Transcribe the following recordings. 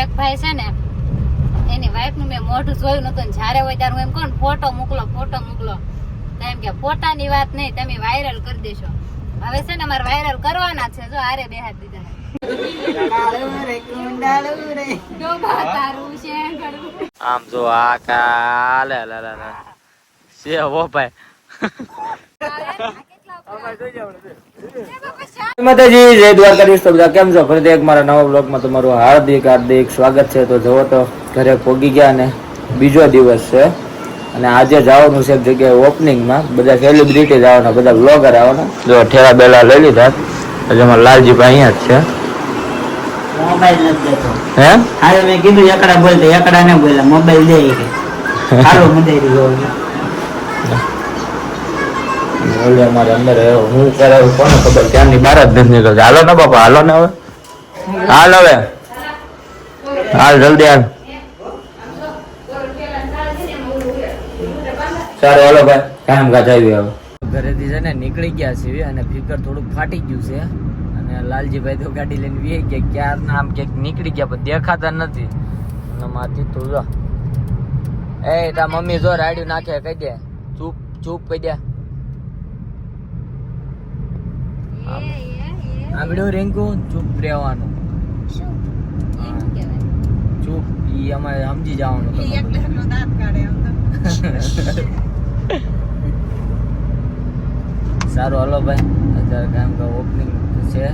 એક ભાઈ છે ને એની વાઈફ નું મેં મોઢું જોયું નતું, જયારે હોય ત્યારે હું એમ કહું ફોટો મોકલો તો એમ કે ફોટાની વાત નહીં, તમે વાયરલ કરી દેશો. હવે છે ને અમારે વાયરલ કરવાના છે. જો આરે બે હાથ દીધા આમ જો આ કાલે છે હો ભાઈ. માતાજી, જય દ્વારકાધીશ. તો બધા કેમ છો? ફરીથી એક મારા નવા બ્લોગમાં તમારું હાર્દિક સ્વાગત છે. તો જુઓ તો ઘરે પોગી ગયા ને બીજો દિવસ છે અને આજે જવાનું છે એક જગ્યાએ ઓપનિંગમાં. બધા સેલિબ્રિટી જવાના, બધા બ્લોગર આવવાના. જો ઠેલા બેલા લઈ લીધા. હજી અમારા લાલજીભાઈ અહીંયા જ છે. મોબાઈલ નથી દેતો. હે હારે મેં કીધું એકડા બોલ તો એકડા ને બોલ્યા, મોબાઈલ દે કે હાલો મુદાઈ ગયો. ઓલે અમારે અંદર હું કરે કોને ખબર, ત્યાંની બહાર જ નથી નીકળતી. હાલો ને બાપા, હાલો ને હવે, હાલ હવે, હાલ જલ્દી હાલ. સારું હાલો ભાઈ, કામ કાજ આવી. હવે ઘરેથી છે ને નીકળી ગયા છીએ અને ફિકર થોડુંક ફાટી ગયું છે અને લાલજીભાઈ તો ગાડી લઈને વી ગયા. ક્યારના આમ ક્યાંક નીકળી ગયા પણ દેખાતા નથી. માથી તું જો એ તા મમ્મી જો રાડ્યું નાખે, કહી દે ચૂપ ચૂપ કહી દે. આગળ રેંકુ ચૂપ રહેવાનું, ચૂપ. ઈ અમારે સમજી જવાનું. સારું હાલો ભાઈ, અત્યારે કામ કે ઓપનિંગ છે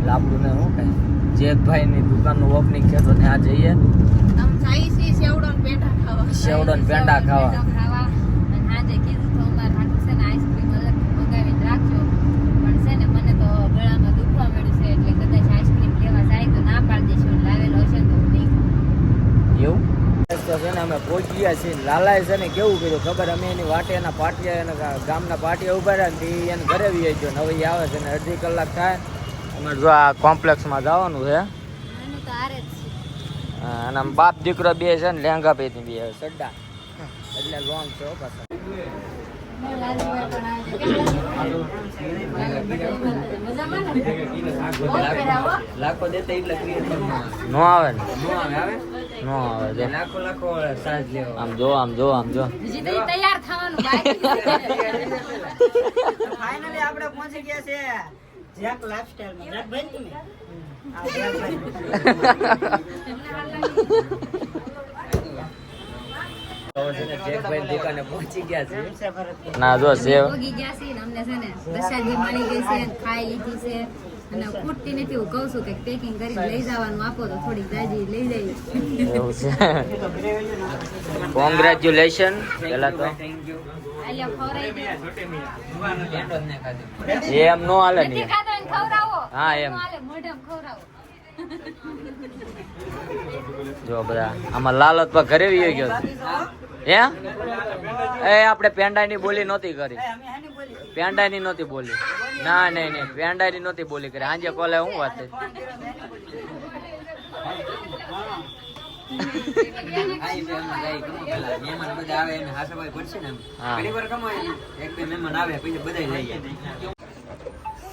લાપડું ને શું કઈ જેકભાઈ ની દુકાન નું ઓપનિંગ છે તો ત્યાં જઈએ. સેવડો ને પેંડા ખાવા. અમે પહોંચી ગયા છીએ. લાલાએ છે ને કેવું કીધું ખબર, અમે એની વાટે એના પાટિયા એના ગામના પાટિયા ઉભા રહ્યા ને એને ઘરે વી ગયો ને હવે એ આવે છે ને અડધી કલાક થાય. અમે જો આ કોમ્પ્લેક્સમાં જવાનું છે અને બાપ દીકરો બે છે ને લેંગા પેથી બે સડ્ડા એટલે લોંગ છે પાછા. લાખો દેતા એટલે નો આવે ને, નો આવે. લાખો લાખો સાજ લેવો. આમ જો આમ જો આમ જો તૈયાર થવાનું. ફાઇનલી આપણે પહોંચી ગયા છે જેક લાઇફસ્ટાઈલમાં. જેક ભાઈ તમે આ જેક ભાઈ દુકાને પહોંચી ગયા છે. ના જો સેવ પોગી ગયા છે ને અમને છે ને પ્રસાદી મળી ગઈ છે, ખાઈ લીધી છે અને ખૂટતી નથી. હું કહું છું કે પેકિંગ કરીને લઈ જવાનું આપો તો થોડીક દાજી લઈ જઈએ. એવું છે. કોંગ્રેચ્યુલેશન પેલા તો આલ્યા ખવરાઈ દે. એમ નો હાલે ને. નથી ખાતો એને ખવરાવો. હા એમ હાલે મોઢામાં ખવરાવો. જો બધા આમાં લાલત પર ઘરે વી ગયો હે. એ આપણે પેંડાની બોલી નહોતી કરી, પેંડાની નહોતી બોલી. ના નહીં નહીં, પેંડાની નહોતી બોલી કરી. આજે કોલે હું વાત થઈ.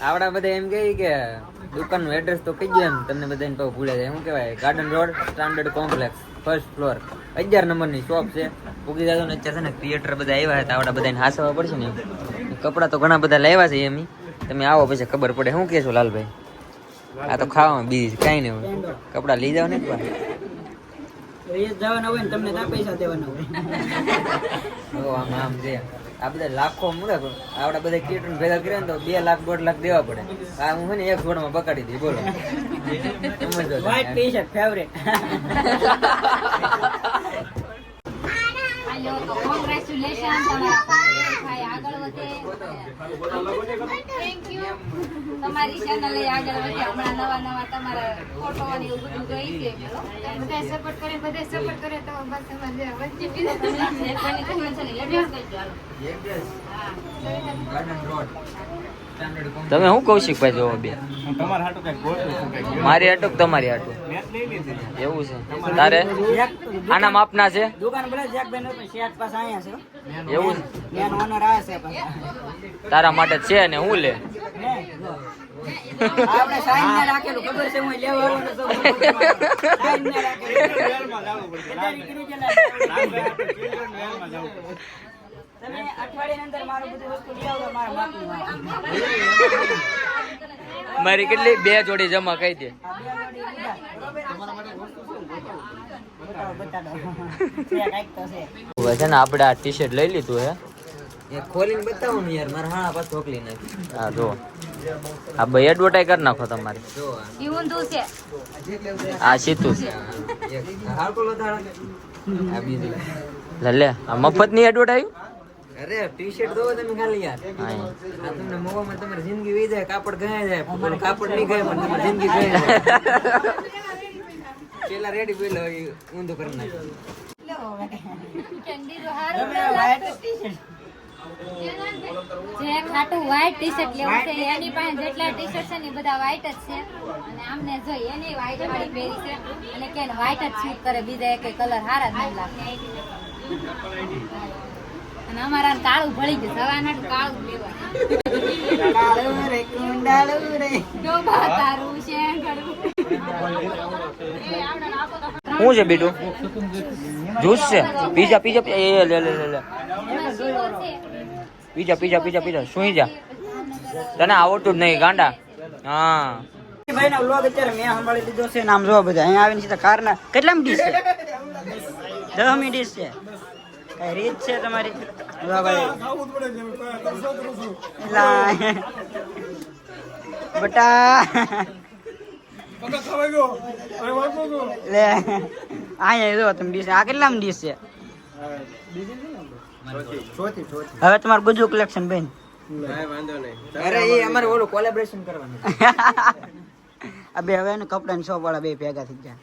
આવડા બધા એમ કે દુકાન નું એડ્રેસ તો કહી દો એમ, તમને બધા ભૂલે જાય. શું કહેવાય, garden road standard complex first floor 11 નંબરની શોપ છે. પૂગી જાતો ને અત્યારે છે ને ક્રિએટર બધા આવ્યા હતા, આવડા બધાને હાસવા પડશે ને. કપડા તો ઘણા બધા લાવ્યા છે એમ, તમે આવો પછી ખબર પડે. શું કહેશો લાલભાઈ? આ તો ખાવામાં બીજી કાંઈ નહીં હોય, કપડા લઈ જાવ ને જવાના હોય ને તમને ત્યાં પૈસા દેવાના હોય. આમ આમ છે. આ બધા લાખો મળે, આવડા બધા ક્રિએટર ભેગા કરે ને તો 2 લાખ 1.5 લાખ દેવા પડે. આ હું છે ને એક છોડમાં પકડી દઈ. બોલો વ્હાઈટ ટી-શર્ટ ફેવરેટ. આલ્યો તો કોંગ્રેચ્યુલેશન, તમારા ભાઈ આગળ વધે. Thank you. તમારી ચેનલ એ આગળ વધે. હમણાં નવા તમારા ફોટો અને એવું બધું જોઈ છે. બધા સપોર્ટ કરે તો બસ તમારે વચ્ચે તમે હું કૌશિકભાઈ જોવો બે મારી હાટુક તમારી હાટુક એવું છે. તારે આના માપના છે દુકાન ભલે જેક બેન શેઠ પાસે આયા છે એવું છે. મેન ઓનર આ છે તારા માટે છે ને હું લે આપણે સાઈન ને રાખેલું ખબર છે હું લેવા આવવાનો છું સાઈન ને રાખેલું કટારી કરી ગયેલા તમે અઠવાડિયાની અંદર મારું બધું વસ્તુ લઈ આવજો મારા માપની મારી કેટલી 2 જોડી જમા કહી દે. હવે છે ને આપણે આ ટી શર્ટ લઈ લીધું હે. એ ખોલીને બતાવો ને યાર, મારા હાણા પાછો ઢોકલી નાખી. હા જો આ ભાઈ એડવર્ટાઈઝ કરી નાખો તમારે. જો ઈ ઊંધું છે. આ સીતું છે. એક હાડકો લોધાડા. આ બીજી. લે આ મફત ની એડવર્ટાઈઝ. અરે ટી-શર્ટ દો તમે ખાલી યાર. હા આ તમને મોવામાં તમારી જિંદગી વહી જાય, કાપડ ગયાઈ જાય, પણ કાપડ નહીં ગયે પણ તમારી જિંદગી ગઈ જાય. પેલા રેડી પેલા ઊંધું કરી નાખ્યું. જે ખાટું વ્હાઈટ ટી-શર્ટ લેવું છે એની પાસે જેટલા ટી-શર્ટ છે ને એ બધા વ્હાઈટ જ છે અને આમને જોઈ એની વ્હાઈટ વાળી પહેરી છે અને કે વ્હાઈટ જ સૂટ કરે, બીજા એક કલર હારા જ નહીં લાગે. અને અમારા કાળું ભળી ગયું, સવારનું કાળું જ લેવાનું. કાળું રે કુંડાળું રે ડોબા તારું શેંગડું. શું છે બીટું? જ્યુસ છે? પીઝા પીઝા એ લે લે લે લે એમાં શીરો છે. પીઝા પીઝા પીઝા પીઝા સુઈ જા. તને આવડતું જ નહીં ગાંડા. હા ભાઈ ના વ્લોગ અત્યારે મેં સંભાળી લીધો છે. નામ જોવા બધા અહીંયા આવીને સીધા કારના કેટલામી ડીશ છે? 10મી ડીશ છે. કઈ રીત છે તમારી? જો ભાઈ એલા બટા લે અહીંયા જો તમે ડીશ. આ કેટલામી ડીશ છે? હવે તમારું ગુજુ કલેક્શન બેન. અરે એ અમારે ઓલું કોલેબોરેશન કરવાનું. આ બે હવે ને કપડા ની શોપ વાળા બે ભેગા થઈ ગયા.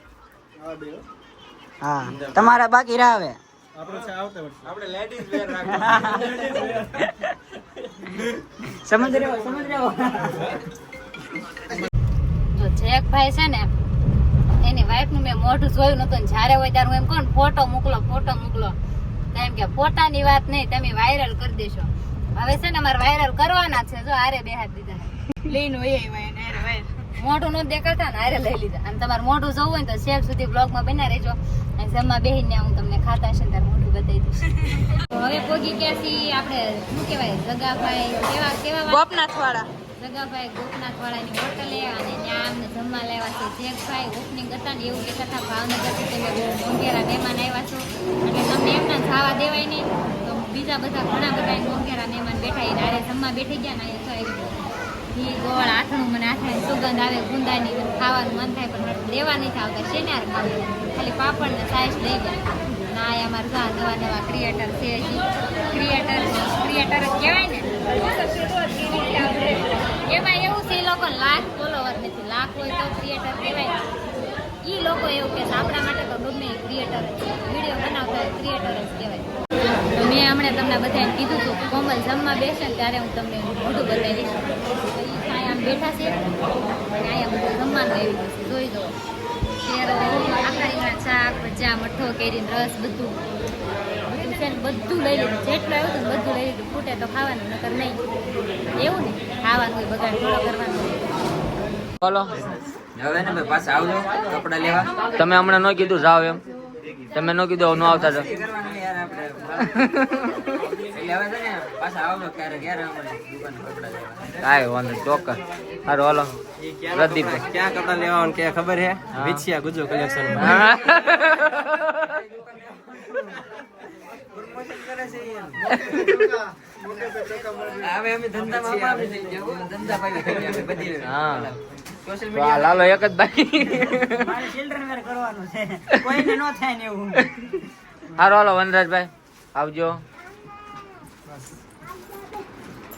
હા તમારા બાકી રહ્યા હવે. આપણે લેડીઝ વેર રાખવાનું. સમજ રહ્યો સમજ રહ્યો. જો જેકભાઈ છે ને એની વાઈફ નું મેં મોઢું જોયું નતું, જયારે હોય ત્યારે હું એમ કહું ફોટો મોકલો ફોટો મોકલો, તો એમ કે ફોટાની વાત નહીં, તમે વાયરલ કરી દેશો. હવે છે ને મારે વાયરલ કરવાના છે. જો હારે બે હાથ દીધા લઈને મોઢું નો દેખાતા ને હારે લઈ લીધા. અને તમારે મોઢું જોવું હોય ને તો શેર સુધી બ્લોગ માં બના રહેજો. અને જમવા બેહીને હું તમને ખાતા છે ને તાર મોઢું બતાવી દઈશ. તો હવે પોગી ગયા છીએ આપણે શું કહેવાય જગાભાઈ કેવા કેવા ગોપનાથ વાળા જગાભાઈ ગોપનાથ વાળાની હોટલે, અને ત્યાં અમને જમવા લેવા છે જેકભાઈ. ઓપનિંગ હતા ને એવું કહેતા હતા ભાવનગરથી તમે બહુ મોંઘેરા મહેમાન આવ્યા છો એટલે તમને એમના ખાવા દેવાય નહીં. તો બીજા બધા ઘણા બધા મોંઘેરા મહેમાન બેઠા એ નારે જમવા બેઠી ગયા ને અહીંયા ઘી ગોળ આઠણું મને આઠાની સુગંધ આવે ગુંદાની, ખાવાનું મન થાય પણ દેવા નહીં આવતા શેનાર ખાવું, ખાલી પાપડ ને સાઈઝ લઈ ગયા. ના એ અમારે ઘણા નવા નવા ક્રિએટર છે. ક્રિએટર જ કહેવાય ને. એમાં એવું છે એ લોકો લાખ ફોલોવર નથી, લાખ હોય તો ક્રિએટર કહેવાય. એ લોકો એવું કે આપણા માટે તો ગમે એ ક્રિએટર જ છે, વિડીયો બનાવતા હોય ક્રિએટર જ કહેવાય. તો મેં હમણાં તમને બધાને કીધું હતું કોમલ જમવા બેસે ને ત્યારે હું તમને મોઢું બતાવીશ. અહીંયા આમ બેઠા છે અને અહીંયા બધું જમવાનું આવી ગયું છે, જોઈ દો. શેરો આખા રીંગણા શાક ભજા મઠો કેરીનો રસ બધું છે ને બધું લઈ લીધું. જેટલું આવ્યું હતું બધું લઈ લીધું. ખૂટે તો ખાવાનું નકર નહીં. એવું ને ખાવાનું બગાડ થોડો કરવાનો. બોલો હવે ને ભાઈ પાછા આવજો કપડા લેવા. તમે હમણાં ન કીધું જાવ એમ, તમે ન કીધું ન આવતા તો કરવાનું યાર આપણે. એટલે હવે છે ને પાછા આવજો ક્યારેક યાર અમારે દુકાને કપડા લેવા. કાંઈ વાંધો નહીં, ચોક્કસ. સારું હાલો પ્રદીપભાઈ. ક્યાં કપડા લેવાનું કે ખબર હે? વિછિયા ગુજુ કલેક્શન. હા. પ્રમોશન કરે છે યાર. હવે અમે ધંધામાં પાપી થઈ ગયા. ધંધા પાવી થઈ ગયા અમે બધી. હા સોશિયલ તો આ લાલો એક જ બાકી. મારે ચિલ્ડ્રન વેર કરવાનું છે, કોઈને ન થાય ને એવું. સારું હાલો વનરાજભાઈ આવજો.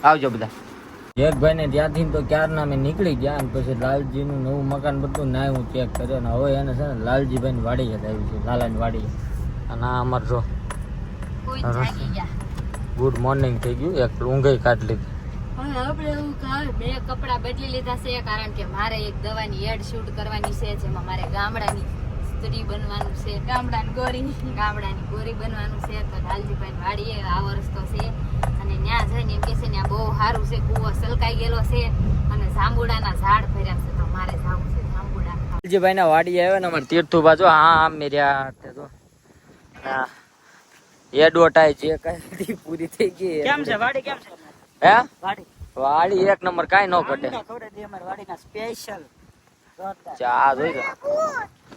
આવજો બધા. જેકભાઈ ને ત્યાંથી તો ક્યારના અમે નીકળી ગયા અને પછી લાલજી નું નવું મકાન બધું ના હું ચેક કર્યો ને હવે એને છે ને લાલજીભાઈ ની વાડી યાદ આવી છે, લાલાની વાડી. અને આ અમાર જો કોઈ જાગી ગયા. ગુડ મોર્નિંગ થઈ ગયું, એક ઊંઘઈ કાઢ લીધી. પણ આપણે એવું કાંઈ બે કપડા બદલી લીધા છે કારણ કે મારે એક દવાની એડ શૂટ કરવાની છે, જેમાં મારે ગામડાની સ્ત્રી બનવાનું છે, ગામડાની ગોરી બનવાનું છે. તો લાલજીભાઈ વાડીએ આ વર્ષ તો છે અને ત્યાં જઈને એમ કે છે ત્યાં બહુ સારું છે, કૂવો સલકાઈ ગયેલો છે અને જાંબુડાના ઝાડ ભર્યા છે, તો મારે જાવું છે જાંબુડા ખાવા. લાલજીભાઈ ના વાડી આવ્યા ને અમારે તીર્થુ બાજુ હા મેર્યા તો એડવર્ટાઈઝ જે કઈ પૂરી થઈ ગઈ. કેમ છે વાડી, કેમ છે હે વાડી? વાડી એક નંબર કાઈ ન ઘટે. ખવડાવી દે અમારી વાડીના સ્પેશિયલ જોરદાર. ચા જોઈ લો.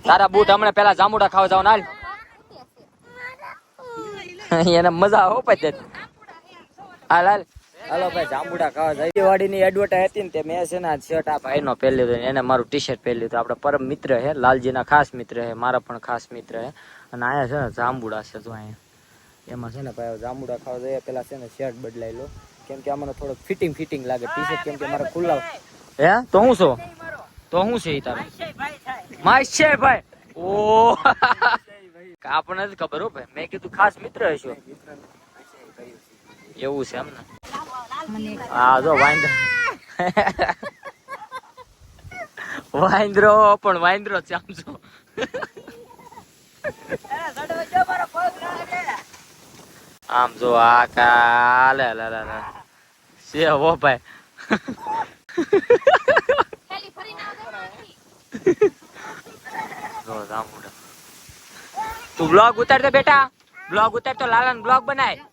તારા બૂટ હમણાં પેલા જાંબુડા ખાવા જવાનું હાલ. એને મજા આવે પછી હાલ હાલ હાલો ભાઈ જાંબુડા ખાવા જાય. વાડીની એડવર્ટાઈઝ હતી ને તે મેં છે ને આ શર્ટ આ ભાઈનો પહેરી લીધો, એને મારું ટી શર્ટ પહેરી લીધું. આપણા પરમ મિત્ર છે, લાલજીના ખાસ મિત્ર છે, મારા પણ ખાસ મિત્ર છે. અને અહીંયા છે ને જાંબુડા છે, જો અહીંયા એમાં છે ને ભાઈ જાંબુડા ખાવા જઈએ પેલા છે ને શર્ટ બદલાઈ લો, કેમ કે આમાં થોડોક ફિટિંગ લાગે ટી શર્ટ, કેમ કે મારે ખુલ્લા હે તો હું છો તો હું છે તારું માય ભાઈ ઓ આપણને નથી ખબર હો ભાઈ, મેં કીધું ખાસ મિત્ર હશો એવું છે એમ ને. હા જો વાંદરો પણ વાંદરો છે આમ જો. આમ જો આ કાલે છે હો ભાઈ. તું બ્લોગ ઉતાર દે બેટા, બ્લોગ ઉતાર તો લાલન બ્લોગ બનાય.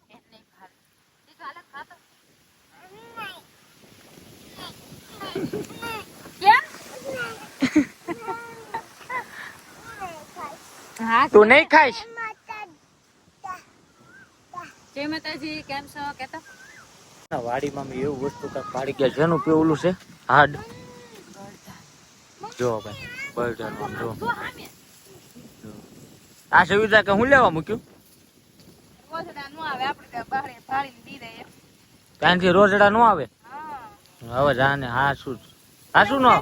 તું નહીં ખાઈશ? જય માતાજી, કેમ છો કેતા? વાડીમાં મેં એવું વસ્તુ કાંઈક પાડી ગયા, જેનું પેલું છે હાડ જો ભાઈ બર્ડનું જો આ સુવિધા કે હું લેવા મૂક્યું ત્યાંથી રોજડા નો આવે હવે જાને હા શું નો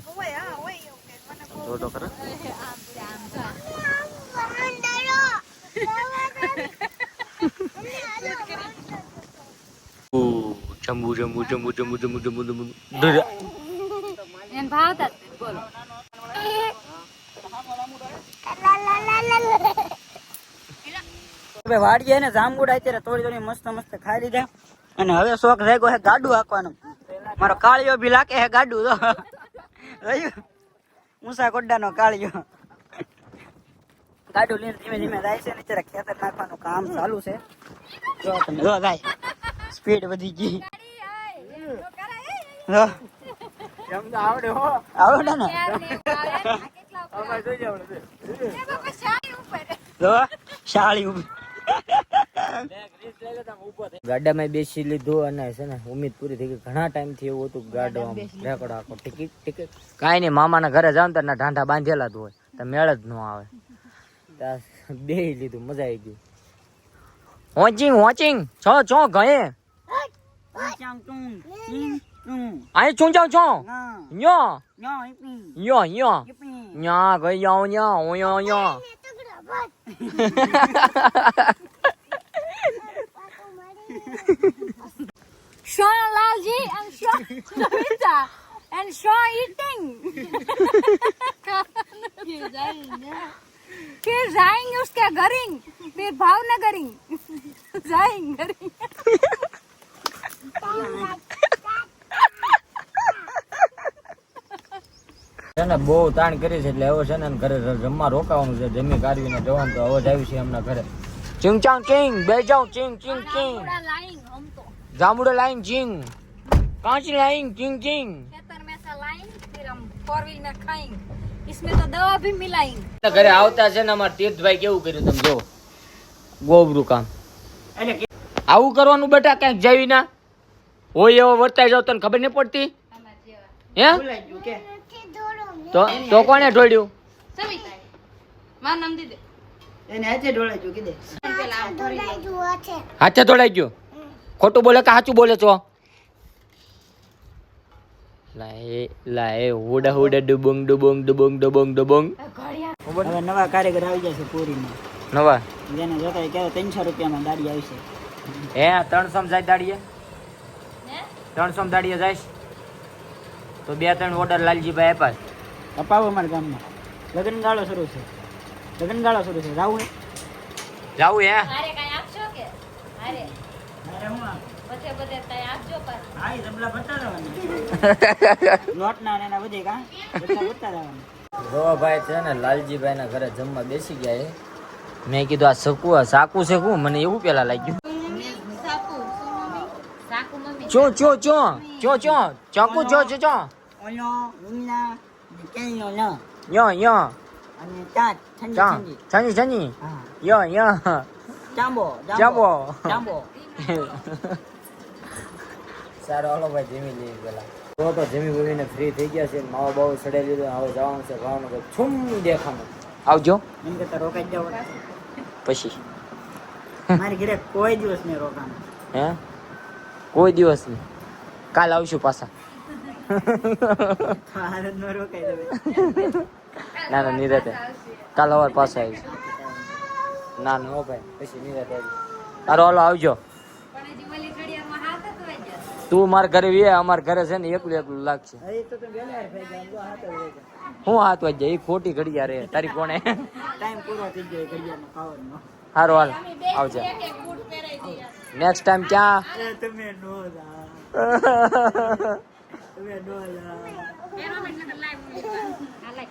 જો તો ખરા જમ્બુ એને ભાવતા જ નથી, બોલો. વાડીએ ને જાંબુડા અત્યારે થોડી મસ્ત ખાઈ લીધા અને હવે શોખ જાગ્યો હે ગાડું હાંકવાનો. મારો કાળિયો બી લાગે હે ગાડું તો ઊંસા કોડાનો કાળિયો ગાડું લઈને ધીમે જાય છે ને અત્યારે ખેતર નાખવાનું કામ ચાલુ છે. જો તમે જો જાય સ્પીડ વધી ગઈ. આવડે ને શાળી ઉભી ગાડામાં બેસી લીધું અને છે ને ઉમ્મીદ પૂરી થઈ ગઈ. ઘણા ટાઈમ થી એવું હતું ગાડો રેકડો આખો ટિકિટ કાંઈ નહીં, મામાના ઘરે જાવ ને ઢાંઢા બાંધેલા જ હોય તો મેળ જ ન આવે. બે લીધું મજા આવી ગઈ. વોચિંગ છો ગયે અહીં છું જાઉં છો યો યા ગઈ યો Sean Lalji and Sean Navita and Sean eating. फिर जाएंगे उसके घरिंग, फिर भावनगरिंग जाएंगे घरिंग. છે ને બહુ તાણ કરી છે એટલે હવે છે ને ઘરે જમવા રોકાવાનું છે. જમી કાઢવીને જવાનું તો હવે જ આવ્યું છે એમના ઘરે. ચિંગ ચાંગ ચિંગ બે જાઉં ચિંગ ચિંગ ચિંગ लाइन हम तो જામુડા લાઈન ચિંગ કાંચ લાઈન ચિંગ ચિંગ. खेतर में से लाइन, फिर हम 4 व्हील में खाएंगे. इसमें तो दवा भी मिलाएंगे. ઘરે આવતા છે ને અમારા તીર્થભાઈ કેવું કર્યું તમે જો ગોબરું કામ. આવું કરવાનું બેટા કઈક જાવી ના હોય એવો વર્તાઈ જાવ તને ખબર નહીં પડતી હે તો કોને ઢોળ્યું સવિતા મારું નામ દીધે એને હાથે ઢોળાઈ કીધે હાથે ઢોળાઈ ગયું. ખોટું બોલે કે સાચું બોલે છો? લાય હુડા હુડા ડુબુંગ ડુબુંગ ડુબુંગ ડુબુંગ ડુબુંગ. હવે નવા કારીગર આવી જશે પૂરીમાં, નવા જેને જોતા હોય ક્યારે 300 રૂપિયામાં દાડી આવશે. હે 300 જાય દાડીએ 300 દાડીએ જાય તો 2-3 ઓર્ડર લાલજીભાઈ આપ્યા. અપાવો અમારા ગામમાં લગ્નગાળો શરૂ છે, જાવું હે જાવું હે મારે કઈ આપશો કે? અરે અરે હું બધે બધે તઈ આપજો પાછું. હા એ ડબલા ભરતા રહેવાના લોટના ને એના બધે કા ડબલા ભરતા રહેવાના જો ભાઈ છે ને લાલજીભાઈ ના ઘરે જમવા બેસી ગયા એ મેં કીધું આ સાકુ છે શું મને એવું પેલા લાગ્યું સાકુ શું મમ્મી? સાકુ મમ્મી. ચો ચાકુ ચો ઓલો મીના કેનો ન યો અને ચાટ ઠંડી ઠંડી છની હા યો ચાંબો ચાંબો. ચાંબો સારો હાલો ભાઈ જમી લઈએ પેલા તો જમી બમીને ફ્રી થઈ ગયા છે માવો બાવો સડાઈ લીધો હવે જવાનું છે ભાવનગર છુમ દેખાનું આવજો એમ કે રોકાઈ જાવ પછી મારી ઘરે કોઈ દિવસ નહીં રોકાવાનું હે કોઈ દિવસ નહીં કાલ આવશું પાછા ભારત નો રોકાઈ જવે ના ના નિરાતે કાલ સવાર પાછા આવીશું ના ના હો ભાઈ પછી નિરાતે આવી તારો હાલો આવજો પણ હજી ઓલી ઘડિયાળમાં હાથ જ વાગ્યા. તું મારા ઘરે વે અમારા ઘરે છે ને એકલું લાગશે હવે તો વેલા થઈ ગયા જો હાથ હોય હું હાથ વાજ જાય એ ખોટી ઘડિયા રે તારી કોણે ટાઈમ પૂરો થઈ ગયો ઘડિયાળનો ખાવાનો સારું હાલ આવજે એક એક બૂટ પહેરાઈ દઈએ. નેક્સ્ટ ટાઈમ ક્યાં તમે નો જા તમે નો જા પહેરવા માટે લાઈવ મૂકી.